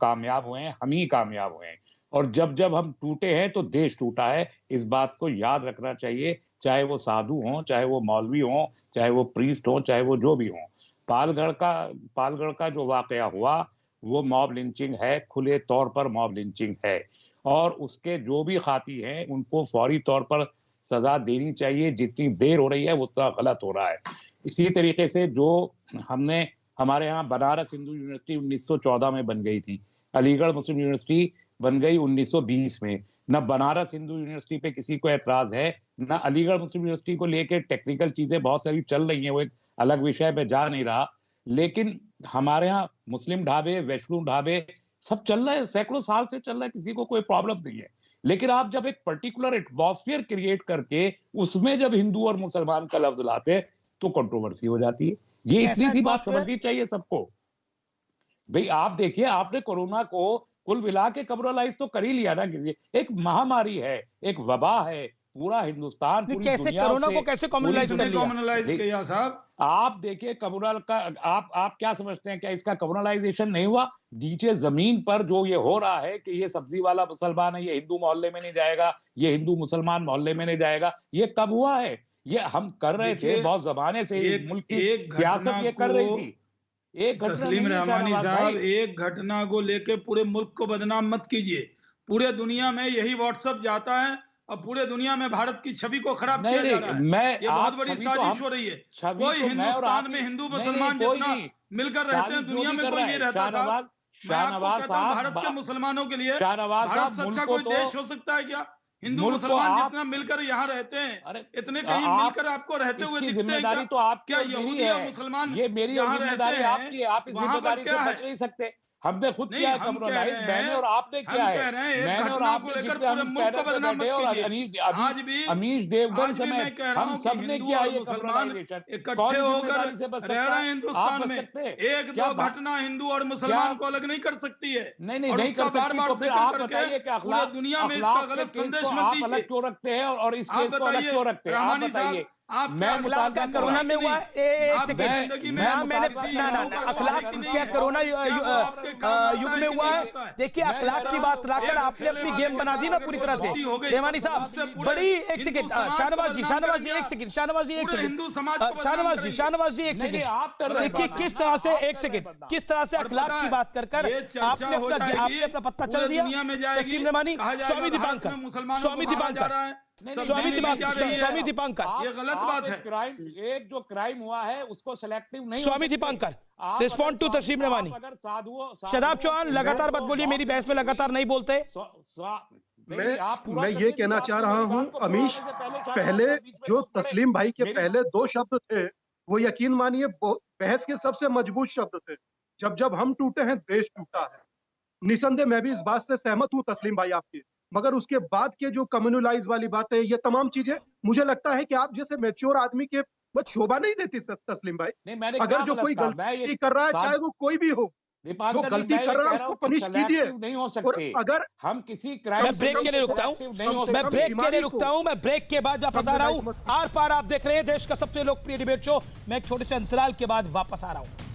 कामयाब हुए हैं, हम ही कामयाब हुए हैं। और जब जब हम टूटे हैं तो देश टूटा है, इस बात को याद रखना चाहिए, चाहे वो साधु हों, चाहे वो मौलवी हों, चाहे वो प्रीस्ट हों, चाहे वो जो भी हों। पालगढ़ का पालगढ़ का जो वाकया हुआ, वो मॉब लिंचिंग है, खुले तौर पर मॉब लिंचिंग है। और उसके जो भी खाती हैं, उनको फौरी तौर पर सजा देनी चाहिए। जितनी देर हो रही है, वो उतना गलत हो रहा है। इसी तरीके से जो हमने हमारे यहाँ बनारस हिंदू यूनिवर्सिटी 1914 में बन गई थी, अलीगढ़ मुस्लिम यूनिवर्सिटी बन गई 1920 में। न बनारस हिंदू यूनिवर्सिटी पे किसी को ऐतराज है, न अलीगढ़ मुस्लिम यूनिवर्सिटी को लेके टेक्निकल चीजें बहुत सारी चल रही हैं, वो एक अलग विषय पे जा नहीं रहा। लेकिन हमारे यहाँ मुस्लिम ढाबे, वैष्णो ढाबे सब चल रहा है, सैकड़ों साल से चल रहा है, किसी को कोई प्रॉब्लम नहीं है। लेकिन आप जब एक पर्टिकुलर एटमॉस्फेयर क्रिएट करके उसमें जब हिंदू और मुसलमान का लफ्ज लाते हैं, तो कंट्रोवर्सी हो जाती है। ये कैसा इतनी सी बात एटमॉस्फेयर? समझनी चाहिए सबको। भाई आप देखिए, आपने कोरोना को कुल मिला के कम्युनलाइज तो कर ही लिया ना। किसी एक महामारी है, एक वबा है, पूरा हिंदुस्तान, नहीं, पूरी कैसे दुनिया कोरोना उससे को कैसे पूरी कम्युनलाइज कर लिया? कॉमनलाइज किया साहब। आप देखिए कम्युनल का, आप क्या समझते हैं, क्या इसका कम्युनलाइजेशन नहीं हुआ? नीचे जमीन पर जो ये हो रहा है कि ये सब्जी वाला मुसलमान है, ये हिंदू मोहल्ले में नहीं जाएगा, ये हिंदू मुसलमान मोहल्ले में नहीं जाएगा, ये कब हुआ है? ये हम कर रहे थे देखिए, बहुत जमाने से, एक मुल्क की एक सियासत घटना ये कर रही को थी। एक घटना तस्लीम नहीं है रहमानी शाहनवाज साहब, भाई। एक घटना को लेके पूरे मुल्क को बदनाम मत कीजिए। पूरे दुनिया में यही व्हाट्सएप जाता है और पूरे दुनिया में भारत की छवि को खराब नहीं किया जा रहा नहीं, है। मैं ये बहुत आप बड़ी छवि तो साजिश हम हो रही है। छवि कोई तो मैं और आप हिंदुस्तान में ही हिंदू नहीं नहीं, मुसलमान कोई जितना नहीं। मिलकर रहते हैं, साजिश जो दुनिया भी में कर कोई रहा नहीं है रहता साहब। शाहनवाज, मैं आपको शाहनवाज कहता हूँ, साहब, भारत के मुसलमानों के लिए शाहनवाज भारत साहब, से अच्छा मुल्क को कोई तो, देश हो सकता है क्या? हिंदू मुल्क को मुसलमान आप, जितना मिलकर यहाँ रहते हैं, अरे इतने कहीं आप, मिलकर आपको रहते हुए इसकी दिखते हैं क्या? जिम्मेदारी तो आपकी क्या और मेरी यहूदी या है। मुसलमान ये मेरी और जहाँ रहते जिम्मेदारी हैं आपकी है। आप इस वहां पर जिम्मेदारी से क्या है? बच नहीं सकते। हमने खुद नहीं, किया है हम कह कम्युनलाइज, रहे मैंने और हैं, आपने किया है। एक मैंने और घटना को आपने लेकर जितने हम पूरे इस मुल्क को पैनल पे बदनाम बैठे मत और कीजिए। आज भी अमीश देवगन आज भी मैं समेत कह रहा हम हूं कि सब ने हिंदू किया और ये मुसलमान कम्युनलाइजेशन। इकट्ठे कौन होकर जिम्मेदारी से बच रह सकता रहे हैं है? आप हिंदुस्तान बच में। सकते हैं एक क्या? दो घटना हिंदू और क्या? मुसलमान को अलग नहीं कर सकती है, नहीं नहीं और नहीं उसका कर बार सकती। बार तो फिर जिक्र आप करके बताइए कि पूरे दुनिया में इसका अखलाक के गलत केस को संदेश मत आप अलग दीजिए। क्यों रखते हैं और इस आप केस को अलग बताइए क्यों रखते हैं? आप रहमानी साहब, बताइए। आप मैं क्या अखलाक क्या मुतालबा कोरोना में हुआ? एक आपकी सेकंड, जिंदगी में ना मैंने मुतालबा ना कर रहा हूं, अखलाक नहीं क्या है। कोरोना क्या वो आपके काम आता युग है में कि हुआ नहीं है? आता है? देखिए, मैं अखलाक कह की रहा बात हूं, लाकर एक आपने ठेले अपनी वाले गेम के बना दी साथ ना अगर पूरी कोई तरह से। दोस्ती हो गई, रेवानी तो साहब, उससे पूरे बड़ी एक हिंदू सेकंड, समाज को शाहनवाज जी, बदनाम शाहनवाज जी करेंगे एक आप। सेकंड, शाहनवाज जी एक पूरे सेकंड, हिंदू समाज को बदनाम शाहनवाज जी, करेंगे। शाहनवाज जी एक नहीं नहीं, सेकंड। आप कर रहे हैं देखिए बदनाम, किस तरह से, आप एक कर रहे सेकंड, हैं बदनाम। किस तरह से और अखलाक पता की है, बात कर कर ये चर्चा आपने हो अपना जाएगी, पत्ता पूरे चल दिया। दुनिया में जाएगी, तस्लीम रेमानी, कहा जाएगा स्वामी भारत दीपांकर, में मुसलमानों स्वामी को मारा जा दीपांकर, रहा है, सब स्वामी दिल्ली में जा रही है। स्वामी दीपांकर, ये गलत आप बात एक है। क्राइम, एक जो क्राइम हुआ है उसको सिलेक्टिव नहीं हो स्वामी सकते। दीपांकर, आप रिस्पॉन्ड टू अगर तस्लीम आप रेमानी। अगर साधुओं शदाब चौहान, लगातार मत बोलिए, मेरी बहस में लगातार नहीं बोलते। मैं ये कहना चाह रहा हूं अमीश, पहले जो तस्लीम भाई के पहले दो शब्द थे वो यकीन मानिए बहस के सबसे मजबूत शब्द थे। जब जब हम टूटे हैं देश टूटा है। निसंदेह मैं भी इस बात से सहमत हूं तस्लीम भाई आपकी, मगर उसके बाद के जो कम्युनलाइज वाली बातें, ये तमाम चीजें मुझे लगता है कि आप जैसे मैच्योर आदमी के बस शोभा नहीं देती तस्लीम भाई। नहीं, मैंने अगर क्या जो गलत कोई कहा? मैं गलती ये कर रहा है, चाहे वो कोई भी हो, जो दीपांकर जी, गलती मैं ये कर रहा कह है रहा उसको हूं कि पनिश कीजिए। सेलेक्टिव नहीं हो और सकते। अगर हम किसी क्राइम मैं ब्रेक के लिए रुकता हूं, मैं ब्रेक के लिए रुकता हूं, मैं ब्रेक के बाद बता रहा हूं। आर पार आप देख रहे हैं देश का सबसे लोकप्रिय डिबेट शो। मैं एक छोटे से अंतराल के बाद वापस आ रहा हूं।